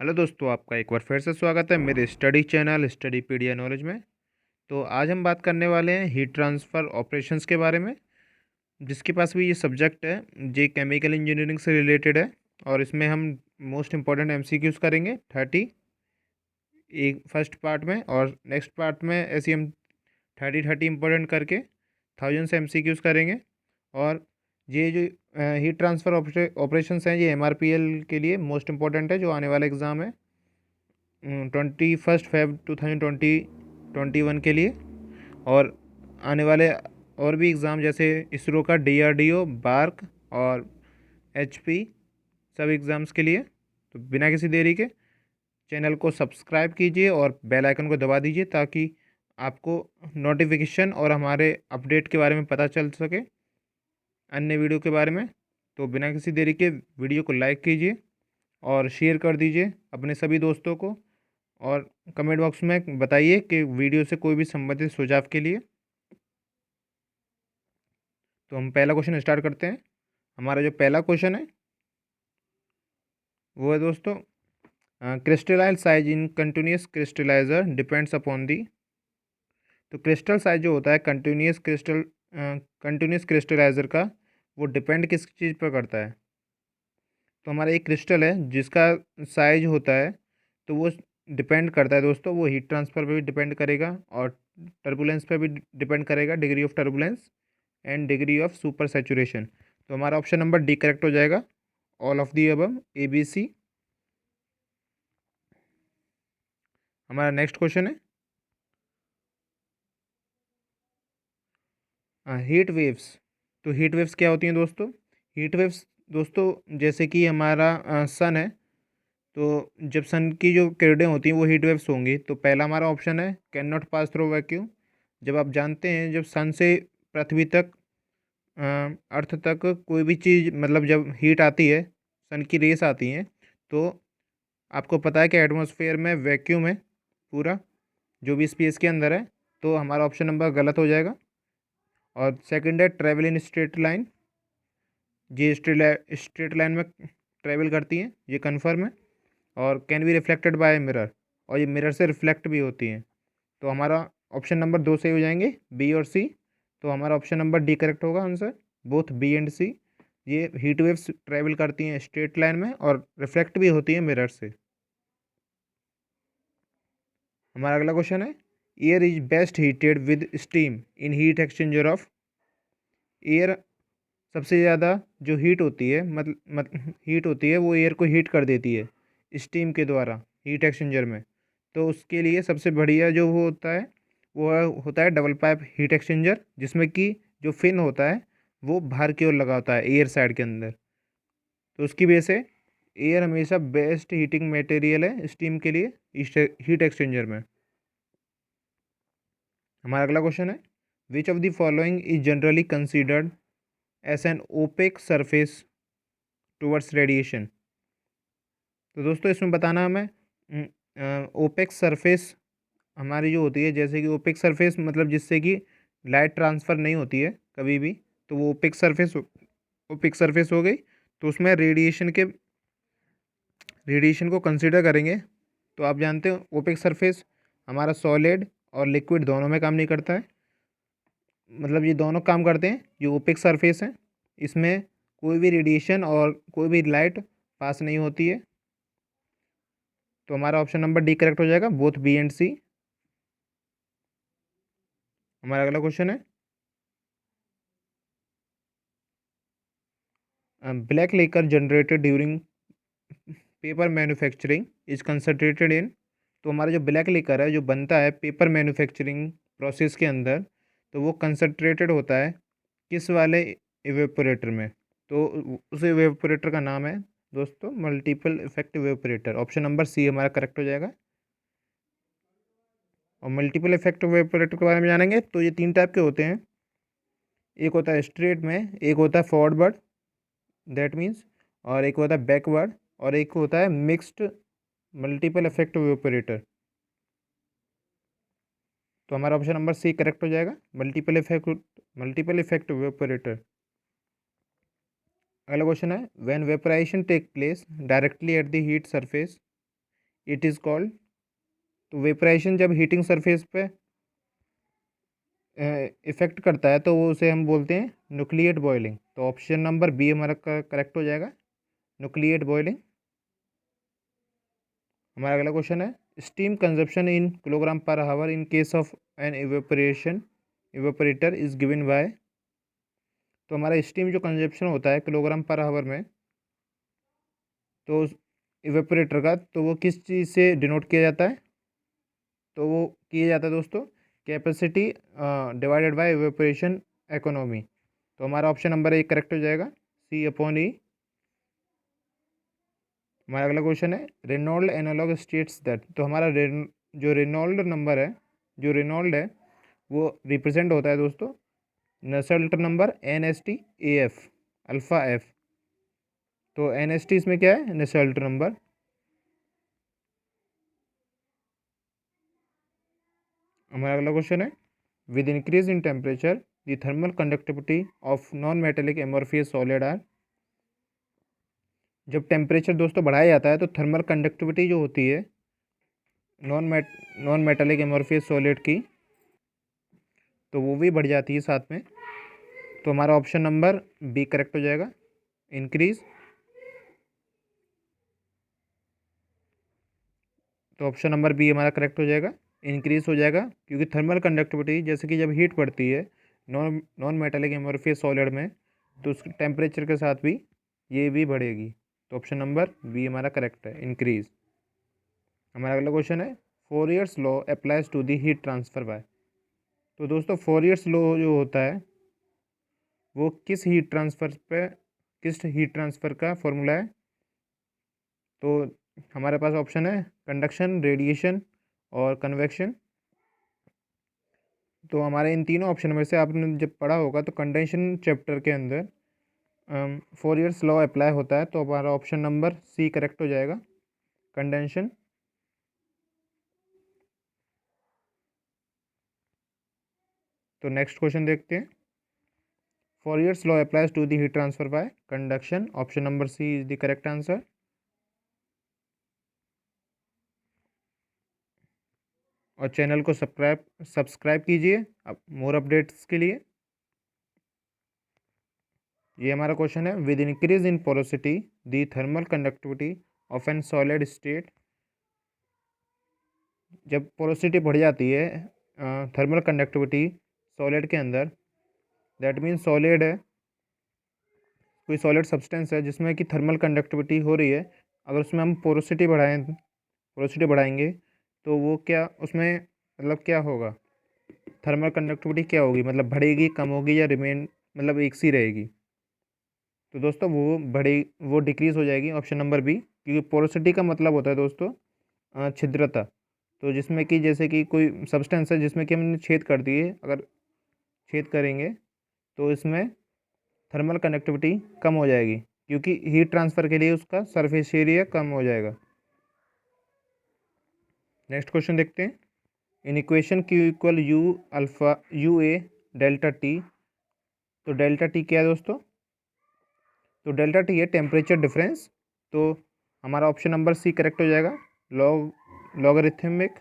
Hello दोस्तों, आपका एक बार फिर से स्वागत है मेरे स्टडी चैनल स्टडीपीडिया नॉलेज में। तो आज हम बात करने वाले हैं हीट ट्रांसफ़र ऑपरेशंस के बारे में। जिसके पास भी ये सब्जेक्ट है, ये केमिकल इंजीनियरिंग से रिलेटेड है। और इसमें हम मोस्ट इम्पॉर्टेंट एमसीक्यूज़ करेंगे 30 एक फर्स्ट पार्ट में, और नेक्स्ट पार्ट में ऐसे हम 30 इम्पोर्टेंट करके थाउजेंड से एमसीक्यूज़ करेंगे। और ये जो हीट ट्रांसफ़र ऑपरेशंस हैं, ये एमआरपीएल के लिए मोस्ट इम्पॉर्टेंट है, जो आने वाला एग्ज़ाम है 21 Feb 2021 के लिए। और आने वाले और भी एग्ज़ाम जैसे इसरो का डीआरडीओ, बार्क और एचपी, सब एग्ज़ाम्स के लिए। तो बिना किसी देरी के चैनल को सब्सक्राइब कीजिए और बेल आइकन को दबा दीजिए, ताकि आपको नोटिफिकेशन और हमारे अपडेट के बारे में पता चल सके, अन्य वीडियो के बारे में। तो बिना किसी देरी के वीडियो को लाइक कीजिए और शेयर कर दीजिए अपने सभी दोस्तों को। और कमेंट बॉक्स में बताइए कि वीडियो से कोई भी संबंधित सुझाव के लिए। तो हम पहला क्वेश्चन स्टार्ट करते हैं। हमारा जो पहला क्वेश्चन है वो है दोस्तों, crystallise size in continuous crystalliser depends upon the. तो क्रिस्टल साइज जो होता है कंटिन्यूस क्रिस्टलाइजर का, वो डिपेंड किस चीज़ पर करता है। तो हमारा एक क्रिस्टल है जिसका साइज होता है, तो वो डिपेंड करता है दोस्तों, वो हीट ट्रांसफ़र पे भी डिपेंड करेगा और टर्बुलेंस पे भी डिपेंड करेगा, degree of turbulence and degree of super saturation. तो हमारा ऑप्शन नंबर डी करेक्ट हो जाएगा, all of the above, A B C. हमारा नेक्स्ट क्वेश्चन है हीट वेव्स। तो हीट वेव्स क्या होती हैं दोस्तों? हीट वेव्स दोस्तों, जैसे कि हमारा सन है, तो जब सन की जो किरणें होती हैं वो हीट वेव्स होंगी। तो पहला हमारा ऑप्शन है can not pass through vacuum. जब आप जानते हैं, जब सन से पृथ्वी तक, अर्थ तक कोई भी चीज़, मतलब जब हीट आती है, सन की रेस आती हैं, तो आपको पता है कि एटमॉस्फेयर में वैक्यूम है पूरा, जो भी स्पेस के अंदर है। तो हमारा ऑप्शन नंबर गलत हो जाएगा। और सेकंड है ट्रेवल इन स्ट्रेट लाइन। ये स्ट्रेट लाइन में ट्रेवल करती हैं, ये कन्फर्म है। और can be reflected by mirror, और ये मिरर से रिफ्लेक्ट भी होती हैं। तो हमारा ऑप्शन नंबर 2 सही हो जाएंगे, बी और सी। तो हमारा ऑप्शन नंबर डी करेक्ट होगा आंसर, बोथ बी एंड सी। ये हीट वेव्स ट्रेवल करती हैं स्ट्रेट लाइन में और रिफ्लेक्ट भी होती हैं मिरर से। हमारा अगला क्वेश्चन है, air is best heated with steam in heat exchanger of. Air सबसे ज़्यादा जो हीट होती है, हीट होती है, वो एयर को हीट कर देती है स्टीम के द्वारा हीट एक्सचेंजर में। तो उसके लिए सबसे बढ़िया जो वो होता है, वो होता है डबल पाइप हीट एक्सचेंजर, जिसमें कि जो फिन होता है वो बाहर की ओर लगा होता है एयर साइड के अंदर। तो उसकी वजह से एयर हमेशा बेस्ट हीटिंग मटेरियल है स्टीम के लिए हीट एक्सचेंजर में। हमारा अगला क्वेश्चन है, which of the following is generally considered as an opaque surface towards radiation. तो दोस्तों इसमें बताना हमें, ओपेक सरफेस हमारी जो होती है, जैसे कि ओपेक सरफेस मतलब जिससे कि लाइट ट्रांसफ़र नहीं होती है कभी भी, तो वो ओपेक सरफेस हो गई। तो उसमें रेडिएशन को कंसिडर करेंगे। तो आप जानते हो ओपेक सरफेस हमारा सॉलिड और लिक्विड दोनों में काम नहीं करता है, मतलब ये दोनों काम करते हैं जो ओपेक सरफेस है, इसमें कोई भी रेडिएशन और कोई भी लाइट पास नहीं होती है। तो हमारा ऑप्शन नंबर डी करेक्ट हो जाएगा, बोथ बी एंड सी। हमारा अगला क्वेश्चन है, black liquor generated during paper manufacturing is concentrated in. तो हमारा जो ब्लैक लेकर है, जो बनता है पेपर मैन्युफैक्चरिंग प्रोसेस के अंदर, तो वो कंसनट्रेटेड होता है किस वाले इवेपोरेटर में। तो उस इवेपोरेटर का नाम है दोस्तों multiple effect evaporator. Option number C हमारा करेक्ट हो जाएगा। और मल्टीपल इफेक्ट इवेपोरेटर के बारे में जानेंगे, तो ये 3 टाइप के होते हैं। एक होता है स्ट्रेट में, एक होता है फॉरवर्ड, दैट मीन्स, और एक होता है बैकवर्ड, और एक होता है मिक्स्ड मल्टीपल इफेक्ट इवेपोरेटर। तो हमारा ऑप्शन नंबर सी करेक्ट हो जाएगा, मल्टीपल इफेक्ट इवेपोरेटर। अगला क्वेश्चन है, when vaporization take place directly at the heat surface it is called. तो वेपराइजेशन जब हीटिंग सरफेस पे इफ़ेक्ट करता है तो वो उसे हम बोलते हैं न्यूक्लिएट बॉइलिंग। तो ऑप्शन नंबर बी हमारा करेक्ट हो जाएगा, न्यूक्लिएट बॉइलिंग। हमारा अगला क्वेश्चन है steam consumption in kilogram per hour in case of an evaporator is given by. तो हमारा स्टीम जो कंजप्शन होता है किलोग्राम पर हावर में, तो इवेपोरेटर का, तो वो किस चीज़ से डिनोट किया जाता है? तो वो किया जाता है दोस्तों capacity divided by evaporation economy. तो हमारा ऑप्शन नंबर एक करेक्ट हो जाएगा, सी अपॉन ई। हमारा अगला क्वेश्चन है रेनॉल्ड एनालॉग स्टेट्स दैट। तो हमारा जो रेनॉल्ड नंबर है, जो रेनॉल्ड है वो रिप्रेजेंट होता है दोस्तों Nusselt number NST-AF alpha F. तो NST इसमें क्या है? Nusselt number. हमारा अगला क्वेश्चन है with increase in temperature the thermal conductivity of non metallic amorphous solid are. जब टेम्परेचर दोस्तों बढ़ाया जाता है तो थर्मल कंडक्टिविटी जो होती है नॉन मेटेलिक एमोर्फियस सॉलिड की, तो वो भी बढ़ जाती है साथ में। तो हमारा ऑप्शन नंबर बी करेक्ट हो जाएगा, इंक्रीज। तो ऑप्शन नंबर बी हमारा करेक्ट हो जाएगा, इंक्रीज हो जाएगा, क्योंकि थर्मल कंडक्टिविटी जैसे कि जब हीट बढ़ती है नॉन मेटेलिक एमोर्फियस सॉलिड में, तो उस टेम्परेचर के साथ भी ये भी बढ़ेगी। तो ऑप्शन नंबर बी हमारा करेक्ट है, इंक्रीज। हमारा अगला क्वेश्चन है Fourier's law applies to the heat transfer by. तो दोस्तों फोरियर्स लॉ जो होता है वो किस हीट ट्रांसफ़र का फॉर्मूला है? तो हमारे पास ऑप्शन है कंडक्शन, रेडिएशन और कन्वेक्शन। तो हमारे इन तीनों ऑप्शन में से आपने जब पढ़ा होगा तो कंडेंशन चैप्टर के अंदर फोरियर्स लॉ अप्लाई होता है। तो हमारा ऑप्शन नंबर सी करेक्ट हो जाएगा, कंडेंशन। तो नेक्स्ट क्वेश्चन देखते हैं। Fourier's law applies to the heat transfer by conduction. Option number C is the correct answer. और चैनल को सब्सक्राइब कीजिए अब मोर अपडेट्स के लिए। ये हमारा क्वेश्चन है with increase in porosity the thermal conductivity of an solid state. जब पोरोसिटी बढ़ जाती है थर्मल कंडक्टिविटी सॉलिड के अंदर, दैट मीन्स सॉलिड है, कोई सॉलिड सब्सटेंस है जिसमें कि थर्मल कंडक्टिविटी हो रही है, अगर उसमें हम पोरोसिटी बढ़ाएंगे तो वो क्या उसमें मतलब क्या होगा? थर्मल कंडक्टिविटी क्या होगी, मतलब बढ़ेगी, कम होगी, या रिमेन मतलब एक सी रहेगी? तो दोस्तों वो डिक्रीज़ हो जाएगी, ऑप्शन नंबर बी। क्योंकि पोरोसिटी का मतलब होता है दोस्तों छिद्रता। तो जिसमें कि जैसे कि कोई सब्सटेंस है जिसमें कि हमने छेद कर दिए, अगर छेद करेंगे तो इसमें थर्मल कंडक्टिविटी कम हो जाएगी, क्योंकि हीट ट्रांसफ़र के लिए उसका सरफेस एरिया कम हो जाएगा। नेक्स्ट क्वेश्चन देखते हैं। In equation Q equal you alpha U A delta T. तो डेल्टा टी क्या है दोस्तों? तो डेल्टा टी है टेम्परेचर डिफरेंस। तो हमारा ऑप्शन नंबर सी करेक्ट हो जाएगा, logarithmic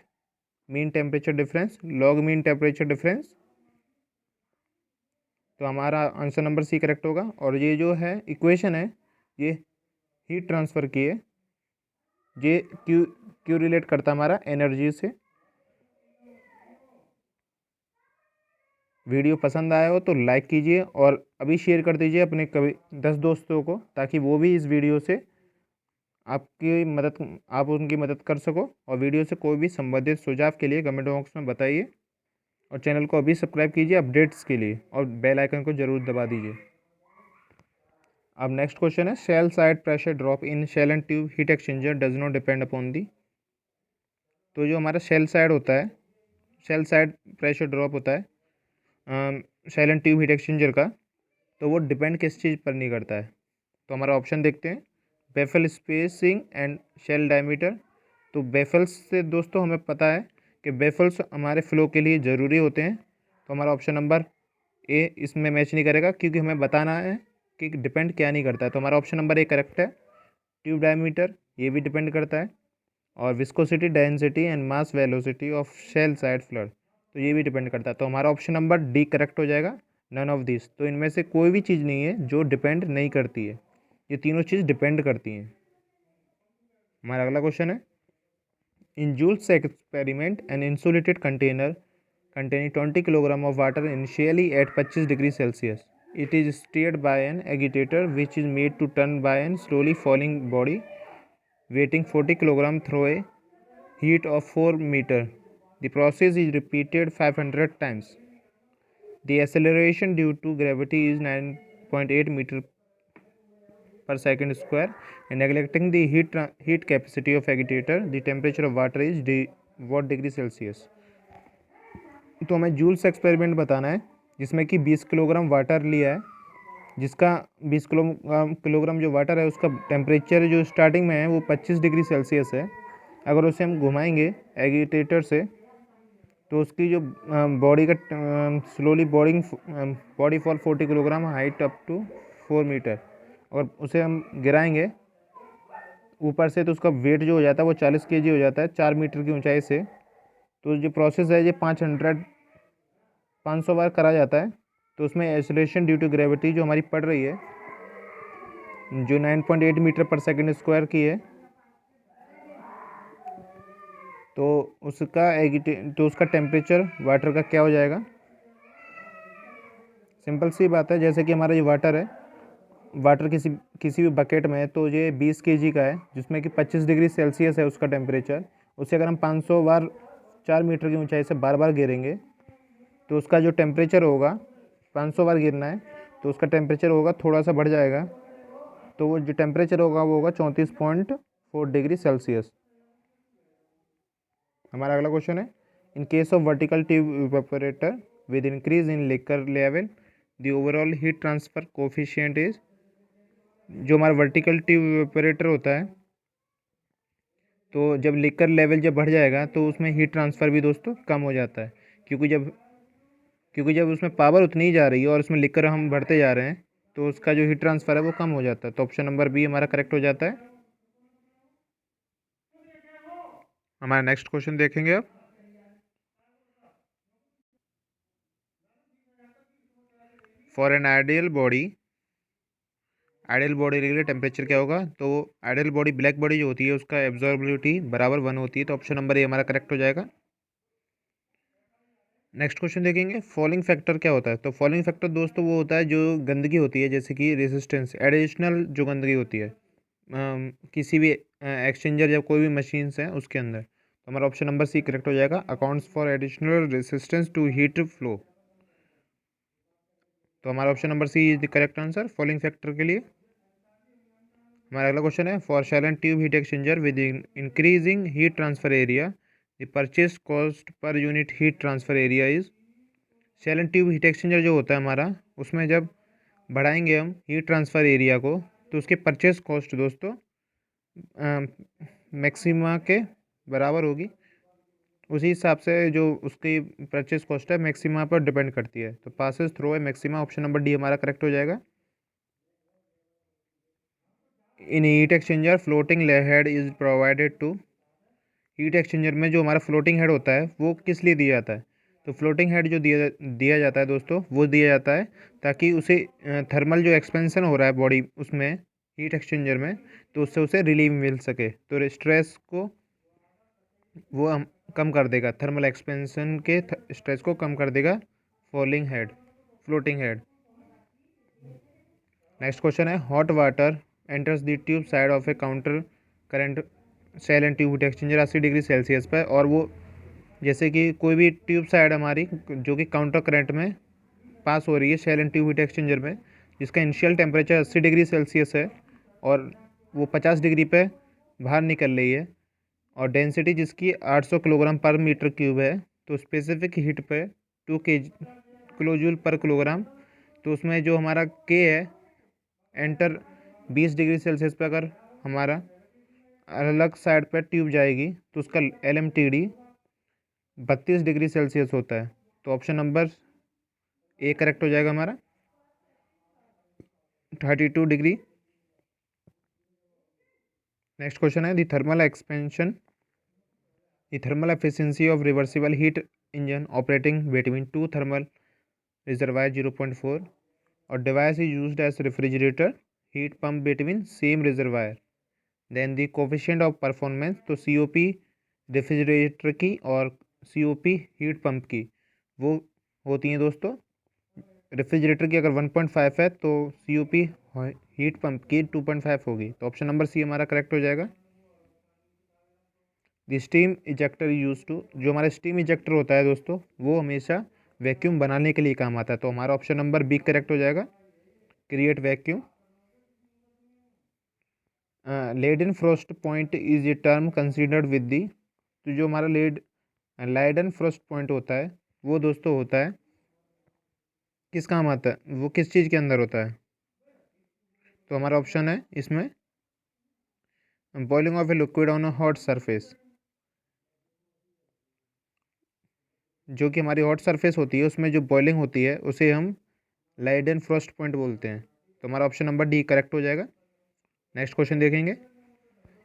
mean temperature difference, log mean temperature difference. तो हमारा आंसर नंबर सी करेक्ट होगा। और ये जो है इक्वेशन है ये हीट ट्रांसफ़र की है, ये क्यू क्यू रिलेट करता है हमारा एनर्जी से। वीडियो पसंद आया हो तो लाइक कीजिए और अभी शेयर कर दीजिए अपने कभी 10 दोस्तों को, ताकि वो भी इस वीडियो से आप उनकी मदद कर सको। और वीडियो से कोई भी संबंधित सुझाव के लिए कमेंट बॉक्स में बताइए। और चैनल को अभी सब्सक्राइब कीजिए अपडेट्स के लिए, और बेल आइकन को ज़रूर दबा दीजिए। अब नेक्स्ट क्वेश्चन है shell side pressure drop in shell and tube heat exchanger does not depend upon the. तो जो हमारा शेल साइड होता है, शेल साइड प्रेशर ड्रॉप होता है shell and tube heat exchanger का, तो वो डिपेंड किस चीज़ पर नहीं करता है? तो हमारा ऑप्शन देखते हैं baffle spacing and shell diameter. तो बेफल्स से दोस्तों हमें पता है कि बेफल्स हमारे फ्लो के लिए ज़रूरी होते हैं। तो हमारा ऑप्शन नंबर ए इसमें मैच नहीं करेगा, क्योंकि हमें बताना है कि डिपेंड क्या नहीं करता है। तो हमारा ऑप्शन नंबर ए करेक्ट है, ट्यूब डायमीटर ये भी डिपेंड करता है। और viscosity, density and mass velocity of shell side fluid, तो ये भी डिपेंड करता है। तो हमारा ऑप्शन नंबर डी करेक्ट हो जाएगा, नन ऑफ दिस। तो इनमें से कोई भी चीज़ नहीं है जो डिपेंड नहीं करती है, ये तीनों चीज़ डिपेंड करती हैं। हमारा अगला क्वेश्चन है, in Joule's experiment an insulated container containing 20 kg of water initially at 25 degrees Celsius. It is stirred by an agitator which is made to turn by a slowly falling body weighing 40 kg through a heat of 4 meter. The process is repeated 500 times. The acceleration due to gravity is 9.8 meter per second square, and neglecting the heat capacity of agitator, the temperature of water is what degree Celsius. तो हमें joules experiment बताना है जिसमें कि 20 kilogram water लिया है, जिसका 20 kilogram जो वाटर है उसका टेम्परेचर जो स्टार्टिंग में है वो 25 डिग्री सेल्सियस है। अगर उसे हम घुमाएंगे एगिटेटर से तो उसकी जो बॉडी का slowly body fall 40 kilogram height up to 4 metre, और उसे हम गिराएंगे ऊपर से तो उसका वेट जो हो जाता है वो 40 kg हो जाता है 4 मीटर की ऊंचाई से। तो जो प्रोसेस है ये 500 बार करा जाता है। तो उसमें एक्सेलरेशन ड्यू टू ग्रेविटी जो हमारी पड़ रही है जो 9.8 मीटर पर सेकंड स्क्वायर की है, तो उसका टेम्परेचर वाटर का क्या हो जाएगा। सिंपल सी बात है, जैसे कि हमारा ये वाटर है, वाटर किसी भी बकेट में है तो ये 20 kg का है जिसमें कि 25 डिग्री सेल्सियस है उसका टेम्परेचर। उसे अगर हम 500 बार 4 मीटर की ऊंचाई से बार बार गिरेंगे तो उसका जो टेम्परेचर होगा, 500 बार गिरना है तो उसका टेम्परेचर होगा थोड़ा सा बढ़ जाएगा, तो वो जो टेम्परेचर होगा वो होगा 34.4 डिग्री सेल्सियस। हमारा अगला क्वेश्चन है, इन case of vertical tube evaporator with increase in liquor level the overall heat transfer coefficient is. जो हमारा वर्टिकल ट्यूब इवेपोरेटर होता है तो जब लिकर लेवल जब बढ़ जाएगा तो उसमें हीट ट्रांसफ़र भी दोस्तों कम हो जाता है, क्योंकि जब उसमें पावर उतनी ही जा रही है और उसमें लिकर हम बढ़ते जा रहे हैं तो उसका जो हीट ट्रांसफ़र है वो कम हो जाता है। तो ऑप्शन नंबर बी हमारा करेक्ट हो जाता है। हमारा नेक्स्ट क्वेश्चन देखेंगे अब, फॉर एन आइडियल बॉडी के लिए टेम्परेचर क्या होगा। तो आइडियल बॉडी, ब्लैक बॉडी जो होती है उसका एब्जॉर्बिलिटी बराबर 1 होती है। तो ऑप्शन नंबर ए हमारा करेक्ट हो जाएगा। नेक्स्ट क्वेश्चन देखेंगे, फॉलिंग फैक्टर क्या होता है। तो फॉलिंग फैक्टर दोस्तों वो होता है जो गंदगी होती है, जैसे कि रेजिस्टेंस, एडिशनल जो गंदगी होती है किसी भी एक्सचेंजर या कोई भी मशीन्स हैं उसके अंदर। तो हमारा ऑप्शन नंबर सी करेक्ट हो जाएगा, accounts for additional resistance to heat flow. तो हमारा option number C is the correct answer fouling factor के लिए। हमारा अगला क्वेश्चन है, for shell and tube heat exchanger with increasing heat transfer area the purchase cost per unit heat transfer area is. Shell and tube heat exchanger जो होता है हमारा, उसमें जब बढ़ाएंगे हम हीट ट्रांसफ़र एरिया को तो उसके परचेज कॉस्ट दोस्तों मैक्सिमा के बराबर होगी। उसी हिसाब से जो उसकी परचेज कॉस्ट है मैक्सिमा पर डिपेंड करती है। तो पासेस थ्रू है मैक्सिमा, ऑप्शन नंबर डी हमारा करेक्ट हो जाएगा। In heat exchanger floating head is provided to. Heat exchanger में जो हमारा फ्लोटिंग हेड होता है वो किस लिए दिया जाता है। तो फ्लोटिंग हेड जो दिया जाता है दोस्तों वो दिया जाता है ताकि उसे थर्मल जो एक्सपेंशन हो रहा है बॉडी उसमें हीट एक्सचेंजर में, तो उससे उसे रिलीफ मिल सके। तो स्ट्रेस को वो हम कम कर देगा, थर्मल एक्सपेंशन के स्ट्रेस को कम कर देगा फ्लोटिंग हेड। नेक्स्ट क्वेश्चन है, hot water enters the tube side of a counter current shell and tube heat exchanger 80 degree Celsius पर, और वो जैसे कि कोई भी ट्यूब साइड हमारी जो कि काउंटर करंट में पास हो रही है shell and tube heat exchanger में, जिसका इनिशियल टेम्परेचर 80 डिग्री सेल्सियस है और वो 50 डिग्री पे बाहर निकल रही है, और डेंसिटी जिसकी 800 किलोग्राम पर मीटर क्यूब है, तो स्पेसिफिक हीट पे 2 किलो जूल पर किलोग्राम। तो उसमें जो हमारा के है एंटर 20 डिग्री सेल्सियस पे अगर हमारा अलग साइड पर ट्यूब जाएगी तो उसका LMTD 32 डिग्री सेल्सियस होता है। तो ऑप्शन नंबर ए करेक्ट हो जाएगा हमारा 32 डिग्री। नेक्स्ट क्वेश्चन है, the thermal expansion The thermal efficiency of reversible heat engine operating between two thermal reservoir 0.4 or device is used as refrigerator heat pump between same reservoir. Then the coefficient of performance, तो COP refrigerator की और COP heat pump की वो होती हैं दोस्तों। Refrigerator की अगर 1.5 है तो COP हीट पंप की 2.5 होगी। तो ऑप्शन नंबर सी हमारा करेक्ट हो जाएगा। The steam ejector use to, जो हमारा स्टीम इजेक्टर होता है दोस्तों वो हमेशा वैक्यूम बनाने के लिए काम आता है। तो हमारा ऑप्शन नंबर बी करेक्ट हो जाएगा, create vacuum. Leidenfrost point is a term considered with the, तो जो हमारा लाइडन फ्रोस्ट पॉइंट होता है वो दोस्तों होता है किस काम आता है, वो किस चीज़ के अंदर होता है। तो हमारा ऑप्शन है इसमें boiling of a liquid on a hot surface, जो कि हमारी हॉट सरफेस होती है उसमें जो बॉइलिंग होती है उसे हम लाइडन फ्रोस्ट पॉइंट बोलते हैं। तो हमारा ऑप्शन नंबर डी करेक्ट हो जाएगा। नेक्स्ट क्वेश्चन देखेंगे।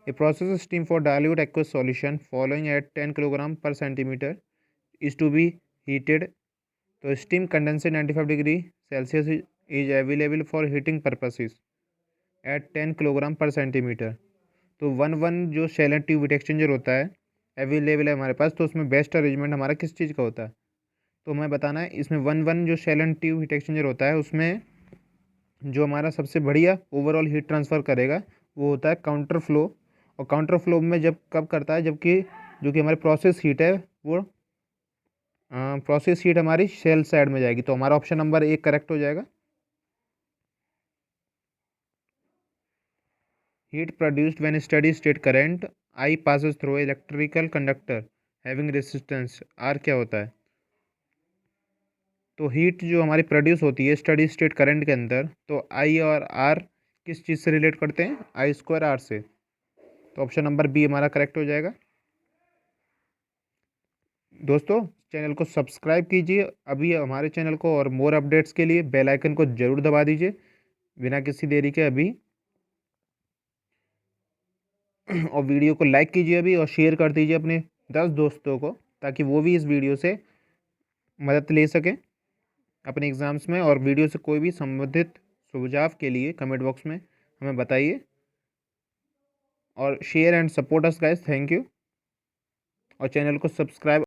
A process steam for dilute aqueous solution following at 10 kilogram per centimetre is to be heated, तो steam condensate 95 degree Celsius is available for heating purposes at 10 kilogram per centimetre. तो 1 जो shell and tube heat exchanger होता है available है हमारे पास, तो उसमें best arrangement हमारा किस चीज़ का होता है। तो हमें बताना है इसमें 1 जो shell and tube heat exchanger होता है उसमें जो हमारा सबसे बढ़िया ओवरऑल हीट ट्रांसफ़र करेगा वो होता है काउंटर फ्लो। और काउंटर फ्लो में जब कब करता है, जबकि जो कि हमारी प्रोसेस हीट है वो प्रोसेस हीट हमारी शेल साइड में जाएगी। तो हमारा ऑप्शन नंबर एक करेक्ट हो जाएगा। Heat produced when steady state current I passes through electrical conductor having resistance R क्या होता है। तो हीट जो हमारी प्रोड्यूस होती है स्टडी स्टेट करंट के अंदर, तो आई और आर किस चीज़ से रिलेट करते हैं, आई स्क्वायर आर से। तो ऑप्शन नंबर बी हमारा करेक्ट हो जाएगा। दोस्तों चैनल को सब्सक्राइब कीजिए अभी हमारे चैनल को, और मोर अपडेट्स के लिए बेल आइकन को ज़रूर दबा दीजिए बिना किसी देरी के अभी। और वीडियो को लाइक कीजिए अभी और शेयर कर दीजिए अपने 10 दोस्तों को, ताकि वो भी इस वीडियो से मदद ले सकें अपने एग्ज़ाम्स में। और वीडियो से कोई भी संबंधित सुझाव के लिए कमेंट बॉक्स में हमें बताइए और share and support us guys. Thank you. और चैनल को सब्सक्राइब